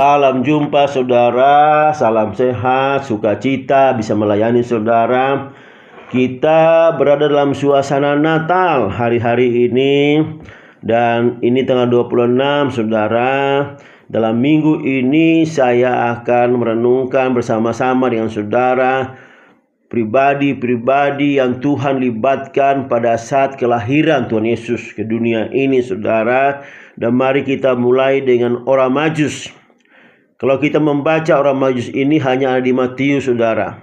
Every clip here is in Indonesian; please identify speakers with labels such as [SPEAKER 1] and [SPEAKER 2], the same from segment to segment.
[SPEAKER 1] Salam jumpa saudara, salam sehat, sukacita bisa melayani saudara. Kita berada dalam suasana Natal hari-hari ini. Dan ini tanggal 26 saudara. Dalam minggu ini saya akan merenungkan bersama-sama dengan saudara pribadi-pribadi yang Tuhan libatkan pada saat kelahiran Tuhan Yesus ke dunia ini saudara. Dan mari kita mulai dengan orang Majus. Kalau kita membaca orang Majus ini hanya ada di Matius saudara,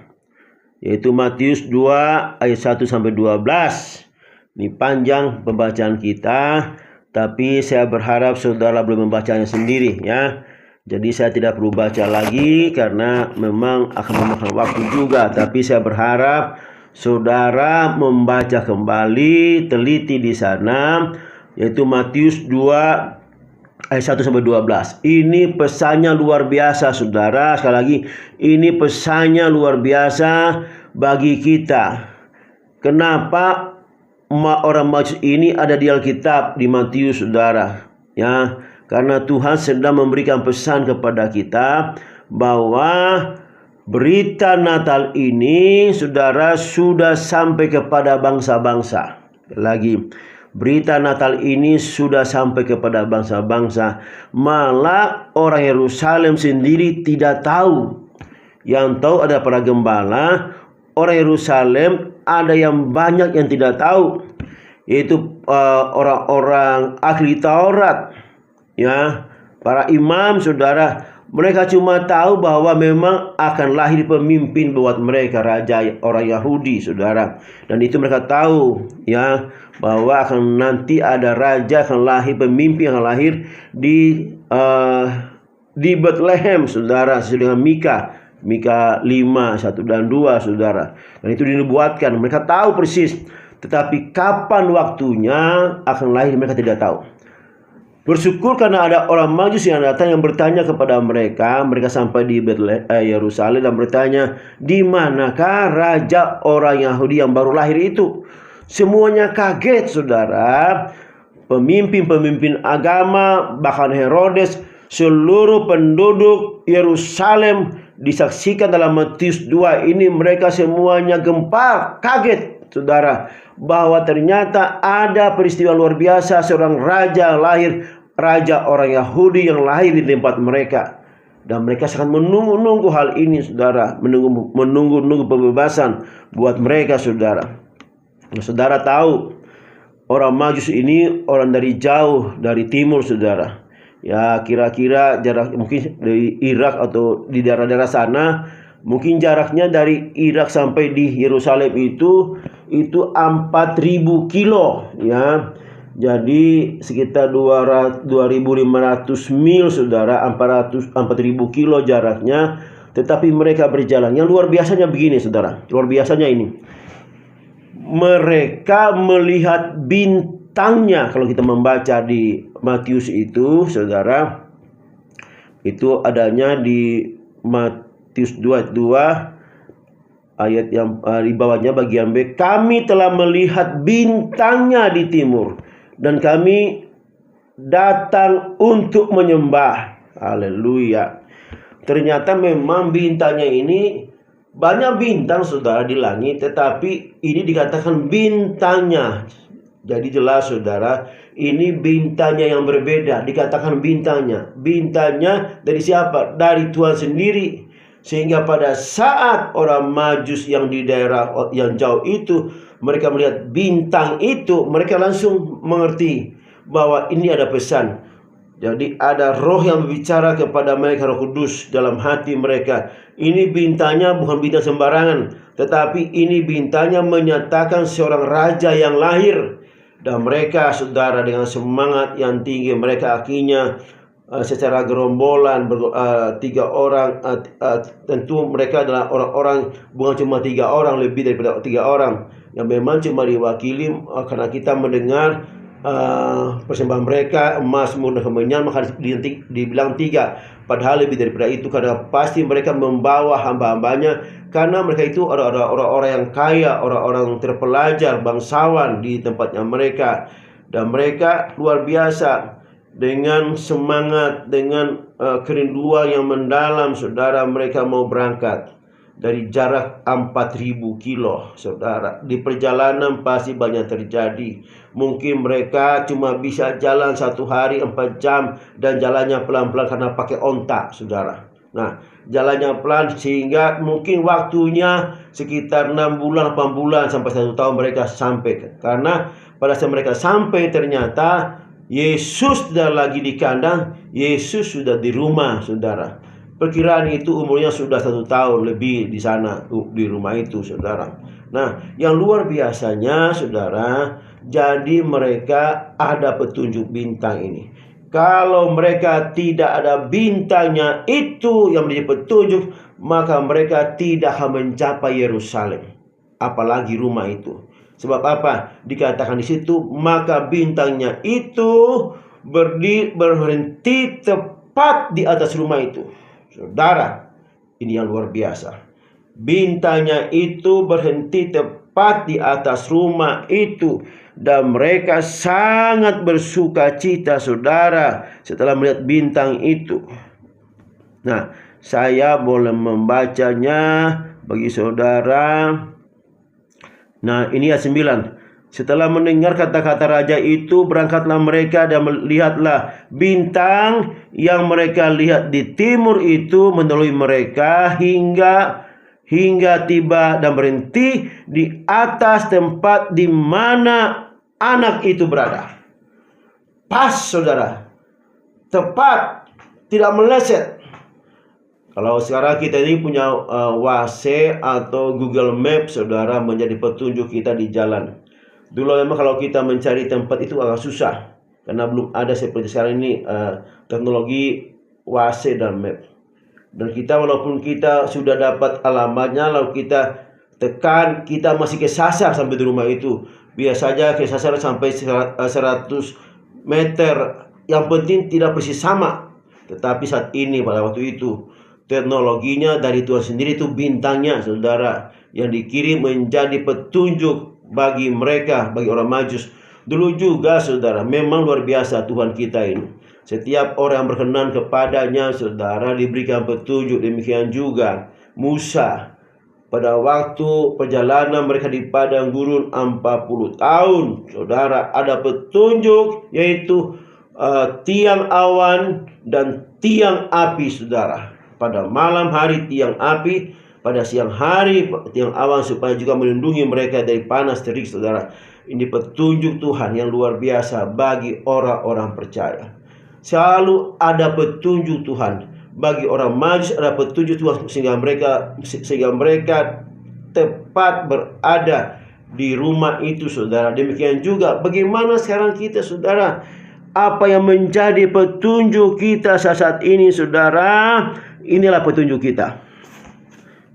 [SPEAKER 1] yaitu Matius 2 ayat 1 sampai 12. Ini panjang pembacaan kita, tapi saya berharap saudara boleh membacanya sendiri ya. Jadi saya tidak perlu baca lagi karena memang akan memakan waktu juga. Tapi saya berharap saudara membaca kembali, teliti di sana, yaitu Matius 2 ayat 1 sampai 12. Ini pesannya luar biasa saudara. Sekali lagi, ini pesannya luar biasa bagi kita. Kenapa orang Majus ini ada di Alkitab di Matius saudara? Ya, karena Tuhan sedang memberikan pesan kepada kita bahwa berita Natal ini saudara sudah sampai kepada bangsa-bangsa. Lagi, berita Natal ini sudah sampai kepada bangsa-bangsa. Malah orang Yerusalem sendiri tidak tahu. Yang tahu ada para gembala. Orang Yerusalem ada yang banyak yang tidak tahu, yaitu orang-orang ahli Taurat, ya, para imam saudara. Mereka cuma tahu bahwa memang akan lahir pemimpin buat mereka, raja orang Yahudi saudara. Dan itu mereka tahu ya, bahwa akan nanti ada raja akan lahir, pemimpin akan lahir di Bethlehem saudara, sesuai dengan Mika 5, 1 dan 2 saudara. Dan itu dinubuatkan, mereka tahu persis. Tetapi kapan waktunya akan lahir mereka tidak tahu. Bersyukur karena ada orang Majus yang datang yang bertanya kepada mereka. Mereka sampai di Yerusalem dan bertanya, di manakah raja orang Yahudi yang baru lahir itu? Semuanya kaget saudara. Pemimpin-pemimpin agama, bahkan Herodes, seluruh penduduk Yerusalem disaksikan dalam Matius 2 ini. Mereka semuanya gempar, kaget saudara, bahwa ternyata ada peristiwa luar biasa, seorang raja lahir, raja orang Yahudi yang lahir di tempat mereka. Dan mereka sangat menunggu-nunggu hal ini saudara, menunggu pembebasan buat mereka saudara. Nah, saudara tahu orang Majus ini orang dari jauh, dari timur saudara. Ya, kira-kira jarak mungkin dari Irak atau di daerah-daerah sana. Mungkin jaraknya dari Irak sampai di Yerusalem itu 4.000 kilo ya. Jadi sekitar 2.500 mil saudara, 4.000 kilo jaraknya. Tetapi mereka berjalan. Yang luar biasanya begini saudara, luar biasanya ini, mereka melihat bintangnya. Kalau kita membaca di Matius itu saudara, itu adanya di Matius 22 ayat yang di bawahnya bagian B. Kami telah melihat bintangnya di timur dan kami datang untuk menyembah. Haleluya. Ternyata memang bintangnya ini, banyak bintang saudara di langit, tetapi ini dikatakan bintangnya. Jadi jelas saudara, ini bintangnya yang berbeda. Dikatakan bintangnya. Bintangnya dari siapa? Dari Tuhan sendiri. Sehingga pada saat orang Majus yang di daerah yang jauh itu, mereka melihat bintang itu, mereka langsung mengerti bahwa ini ada pesan. Jadi ada roh yang berbicara kepada mereka, Roh Kudus dalam hati mereka. Ini bintangnya bukan bintang sembarangan, tetapi ini bintangnya menyatakan seorang raja yang lahir. Dan mereka saudara dengan semangat yang tinggi, mereka akhirnya secara gerombolan 3 orang, tentu mereka adalah orang-orang, bukan cuma 3 orang, lebih daripada 3 orang yang memang cuma diwakili karena kita mendengar persembahan mereka emas, murni, dan kemenyan, maka dibilang 3. Padahal lebih daripada itu, karena pasti mereka membawa hamba-hambanya, karena mereka itu orang-orang yang kaya, orang-orang terpelajar, bangsawan di tempatnya mereka. Dan mereka luar biasa dengan semangat, dengan kerinduan yang mendalam, saudara. Mereka mau berangkat dari jarak 4.000 kilo, saudara. Di perjalanan pasti banyak terjadi. Mungkin mereka cuma bisa jalan 1 hari 4 jam dan jalannya pelan-pelan karena pakai onta, saudara. Nah, jalannya pelan sehingga mungkin waktunya sekitar 6 bulan, 8 bulan sampai 1 tahun mereka sampai. Karena pada saat mereka sampai ternyata Yesus tidak lagi di kandang, Yesus sudah di rumah, saudara. Perkiraan itu umurnya sudah 1 tahun lebih di sana, di rumah itu, saudara. Nah, yang luar biasanya, saudara, jadi mereka ada petunjuk bintang ini. Kalau mereka tidak ada bintangnya itu yang menjadi petunjuk, maka mereka tidak akan mencapai Yerusalem, apalagi rumah itu. Sebab apa? Dikatakan di situ, maka bintangnya itu berhenti tepat di atas rumah itu. Saudara, ini yang luar biasa. Bintangnya itu berhenti tepat di atas rumah itu. Dan mereka sangat bersuka cita, saudara, setelah melihat bintang itu. Nah, saya boleh membacanya bagi saudara. Nah, ini ayat 9. Setelah mendengar kata-kata raja itu, berangkatlah mereka dan melihatlah bintang yang mereka lihat di timur itu menolong mereka hingga tiba dan berhenti di atas tempat di mana anak itu berada. Pas, saudara. Tepat, tidak meleset. Kalau sekarang kita ini punya WhatsApp atau Google Maps, saudara, menjadi petunjuk kita di jalan. Dulu memang kalau kita mencari tempat itu agak susah, karena belum ada seperti sekarang ini teknologi WhatsApp dan Map. Dan kita walaupun kita sudah dapat alamatnya, lalu kita tekan, kita masih kesasar sampai di rumah itu. Biasa saja kesasar sampai 100 meter. Yang penting tidak persis sama. Tetapi saat ini, pada waktu itu, teknologinya dari Tuhan sendiri, itu bintangnya, saudara, yang dikirim menjadi petunjuk bagi mereka, bagi orang Majus. Dulu juga, saudara, memang luar biasa Tuhan kita ini. Setiap orang yang berkenan kepadanya, saudara, diberikan petunjuk. Demikian juga Musa. Pada waktu perjalanan mereka di padang gurun 40 tahun, saudara, ada petunjuk, yaitu tiang awan dan tiang api, saudara. Pada malam hari tiang api, pada siang hari tiang awan, supaya juga melindungi mereka dari panas terik, saudara. Ini petunjuk Tuhan yang luar biasa bagi orang-orang percaya. Selalu ada petunjuk Tuhan. Bagi orang Majus ada petunjuk Tuhan, sehingga mereka tepat berada di rumah itu, saudara. Demikian juga bagaimana sekarang kita, saudara. Apa yang menjadi petunjuk kita saat ini, saudara? Inilah petunjuk kita.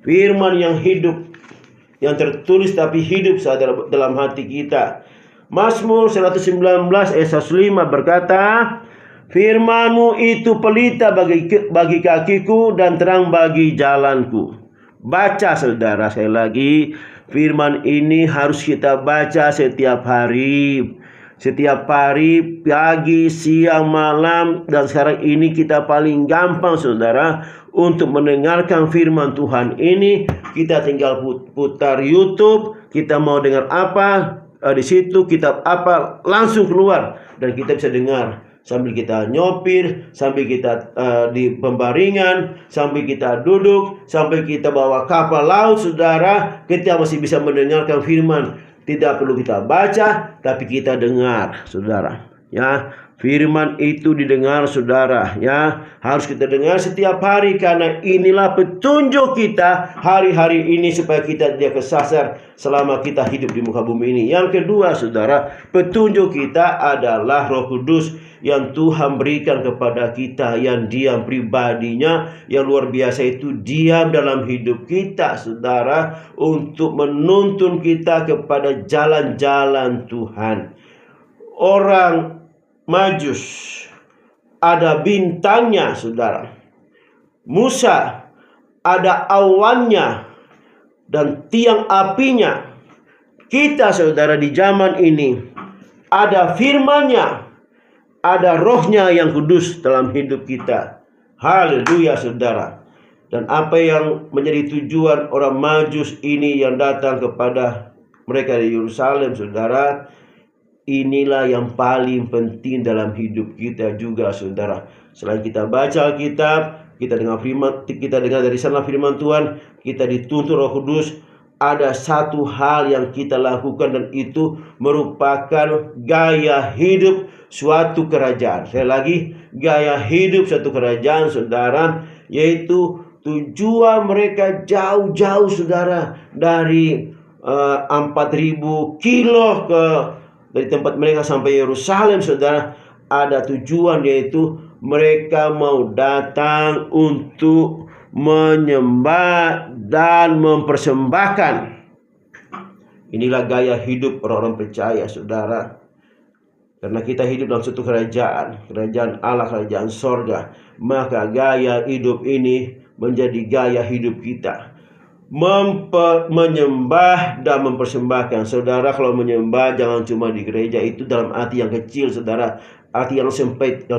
[SPEAKER 1] Firman yang hidup, yang tertulis tapi hidup, saudara, dalam hati kita. Mazmur 119 ayat 105 berkata, firman-Mu itu pelita bagi kakiku dan terang bagi jalanku. Baca, saudara, sekali lagi. Firman ini harus kita baca setiap hari. Setiap hari, pagi, siang, malam. Dan sekarang ini kita paling gampang, saudara, untuk mendengarkan firman Tuhan ini. Kita tinggal putar YouTube. Kita mau dengar apa, di situ kitab apa, langsung keluar. Dan kita bisa dengar. Sambil kita nyopir, sambil kita di pembaringan, sambil kita duduk, sambil kita bawa kapal laut, saudara, kita masih bisa mendengarkan firman. Tidak perlu kita baca, tapi kita dengar, saudara. Ya, firman itu didengar, saudara. Ya, harus kita dengar setiap hari, karena inilah petunjuk kita hari-hari ini, supaya kita tidak kesasar selama kita hidup di muka bumi ini. Yang kedua, saudara, petunjuk kita adalah Roh Kudus yang Tuhan berikan kepada kita, yang diam pribadinya, yang luar biasa itu diam dalam hidup kita, saudara, untuk menuntun kita kepada jalan-jalan Tuhan. Orang Majus ada bintangnya, saudara. Musa ada awannya dan tiang apinya. Kita, saudara, di zaman ini ada firman-Nya, ada Rohnya yang kudus dalam hidup kita. Haleluya saudara. Dan apa yang menjadi tujuan orang Majus ini yang datang kepada mereka di Yerusalem saudara, inilah yang paling penting dalam hidup kita juga saudara. Selain kita baca Alkitab, kita dengar dari sana firman Tuhan, kita dituntun Roh Kudus, ada satu hal yang kita lakukan dan itu merupakan gaya hidup suatu kerajaan. Sekali lagi, gaya hidup suatu kerajaan saudara, yaitu tujuan mereka jauh-jauh saudara, dari 4.000 kilo dari tempat mereka sampai Yerusalem saudara. Ada tujuan, yaitu mereka mau datang untuk menyembah dan mempersembahkan. Inilah gaya hidup orang-orang percaya saudara. Karena kita hidup dalam suatu kerajaan Allah, kerajaan sorga, maka gaya hidup ini menjadi gaya hidup kita. Menyembah dan mempersembahkan. Saudara, kalau menyembah jangan cuma di gereja, itu dalam arti yang kecil saudara, arti yang sempit.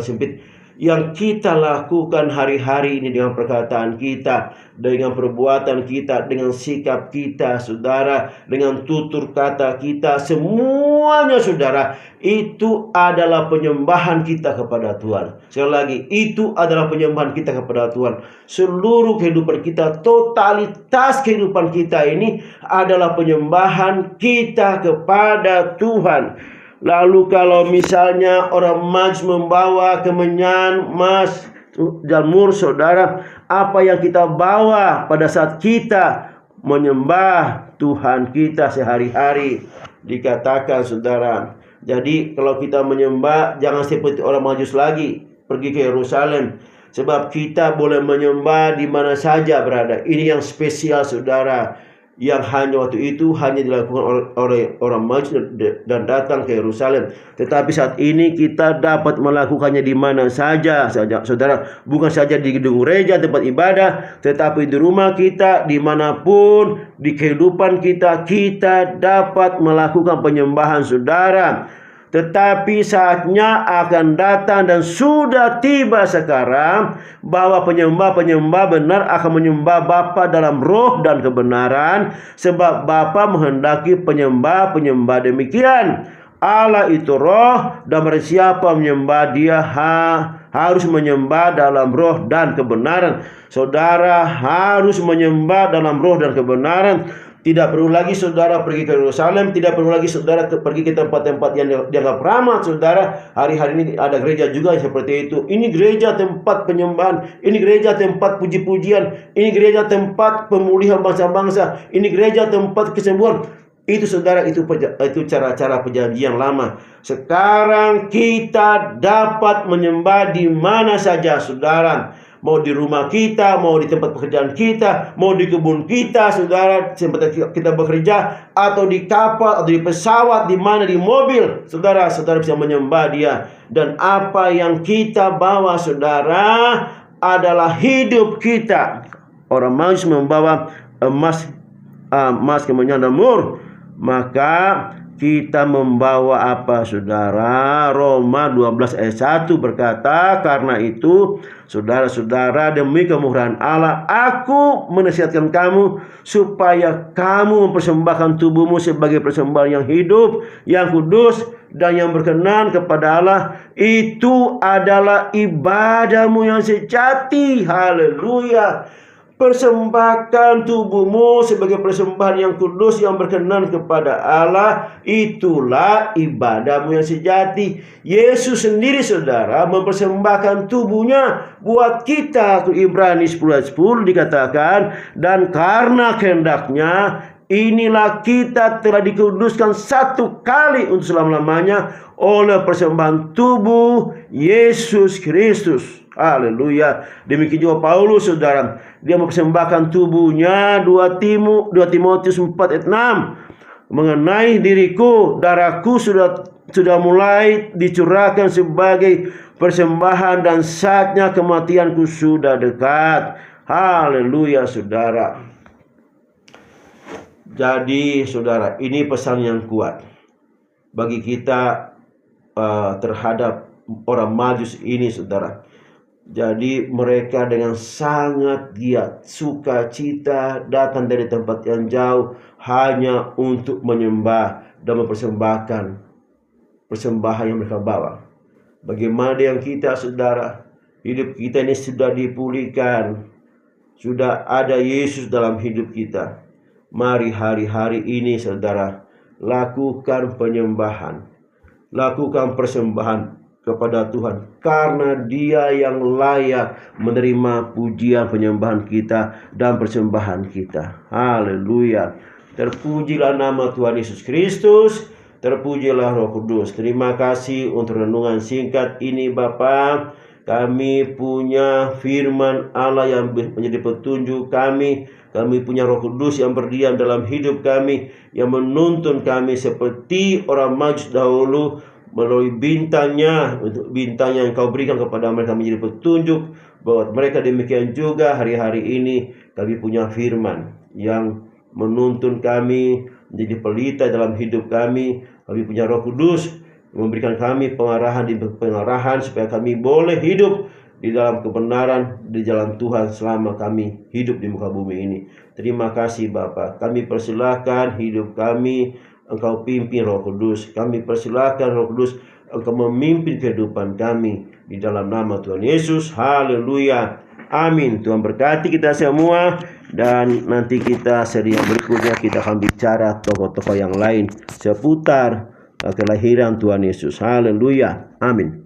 [SPEAKER 1] Yang kita lakukan hari-hari ini dengan perkataan kita, dengan perbuatan kita, dengan sikap kita saudara, dengan tutur kata kita, semuanya saudara, itu adalah penyembahan kita kepada Tuhan. Sekali lagi, itu adalah penyembahan kita kepada Tuhan. Seluruh kehidupan kita, totalitas kehidupan kita ini adalah penyembahan kita kepada Tuhan. Lalu kalau misalnya orang Majus membawa kemenyan, emas, jamur saudara, apa yang kita bawa pada saat kita menyembah Tuhan kita sehari-hari? Dikatakan saudara, jadi kalau kita menyembah jangan seperti orang Majus lagi, pergi ke Yerusalem. Sebab kita boleh menyembah di mana saja berada. Ini yang spesial saudara, yang hanya waktu itu hanya dilakukan oleh orang Majus dan datang ke Yerusalem. Tetapi saat ini kita dapat melakukannya di mana saja saudara. Bukan saja di gedung gereja tempat ibadah, tetapi di rumah kita, dimanapun di kehidupan kita, kita dapat melakukan penyembahan saudara. Tetapi saatnya akan datang dan sudah tiba sekarang, bahwa penyembah-penyembah benar akan menyembah Bapa dalam roh dan kebenaran, sebab Bapa menghendaki penyembah-penyembah demikian. Allah itu roh, dan barang siapa menyembah Dia harus menyembah dalam roh dan kebenaran. Saudara harus menyembah dalam roh dan kebenaran. Tidak perlu lagi saudara pergi ke Yerusalem, tidak perlu lagi saudara pergi ke tempat-tempat yang dianggap ramah saudara. Hari-hari ini ada gereja juga seperti itu. Ini gereja tempat penyembahan, ini gereja tempat puji-pujian, ini gereja tempat pemulihan bangsa-bangsa, ini gereja tempat kesembuhan. Itu saudara, itu cara-cara perjanjian lama. Sekarang kita dapat menyembah di mana saja saudara. Mau di rumah kita, mau di tempat pekerjaan kita, mau di kebun kita, saudara, tempat kita bekerja, atau di kapal, atau di pesawat, di mana, di mobil, saudara bisa menyembah Dia. Dan apa yang kita bawa, saudara, adalah hidup kita. Orang Majus membawa emas, kemenyan dan mur, maka kita membawa apa saudara? Roma 12 ayat 1 berkata, karena itu saudara-saudara, demi kemurahan Allah, aku menasihatkan kamu supaya kamu mempersembahkan tubuhmu sebagai persembahan yang hidup, yang kudus, dan yang berkenan kepada Allah. Itu adalah ibadahmu yang sejati. Haleluya. Persembahkan tubuhmu sebagai persembahan yang kudus, yang berkenan kepada Allah. Itulah ibadahmu yang sejati. Yesus sendiri saudara mempersembahkan tubuhnya buat kita. Ibrani 10 ayat 10 dikatakan, dan karena kehendaknya inilah kita telah dikuduskan satu kali untuk selama-lamanya oleh persembahan tubuh Yesus Kristus. Haleluya. Demikian juga Paulus saudara, dia mempersembahkan tubuhnya. 2 Timotius 4 ayat 6, mengenai diriku, darahku sudah mulai dicurahkan sebagai persembahan, dan saatnya kematianku sudah dekat. Haleluya saudara. Jadi saudara, ini pesan yang kuat bagi kita terhadap orang Majus ini saudara. Jadi mereka dengan sangat giat, sukacita datang dari tempat yang jauh hanya untuk menyembah dan mempersembahkan persembahan yang mereka bawa. Bagaimana yang kita, saudara? Hidup kita ini sudah dipulihkan, sudah ada Yesus dalam hidup kita. Mari hari-hari ini, saudara, lakukan penyembahan, lakukan persembahan kepada Tuhan, karena Dia yang layak menerima pujian penyembahan kita dan persembahan kita. Haleluya. Terpujilah nama Tuhan Yesus Kristus, terpujilah Roh Kudus. Terima kasih untuk renungan singkat ini, Bapa. Kami punya firman Allah yang menjadi petunjuk kami. Kami punya Roh Kudus yang berdiam dalam hidup kami, yang menuntun kami seperti orang Majus dahulu, melalui bintangnya, untuk bintang yang Kau berikan kepada mereka menjadi petunjuk buat mereka. Demikian juga hari-hari ini kami punya firman yang menuntun kami menjadi pelita dalam hidup kami. Kami punya Roh Kudus memberikan kami pengarahan supaya kami boleh hidup di dalam kebenaran di jalan Tuhan selama kami hidup di muka bumi ini. Terima kasih Bapa. Kami persilahkan hidup kami Engkau pimpin, Roh Kudus. Kami persilahkan Roh Kudus Engkau memimpin kehidupan kami di dalam nama Tuhan Yesus. Haleluya. Amin. Tuhan berkati kita semua. Dan nanti kita seri yang berikutnya kita akan bicara tokoh-tokoh yang lain seputar kelahiran Tuhan Yesus. Haleluya. Amin.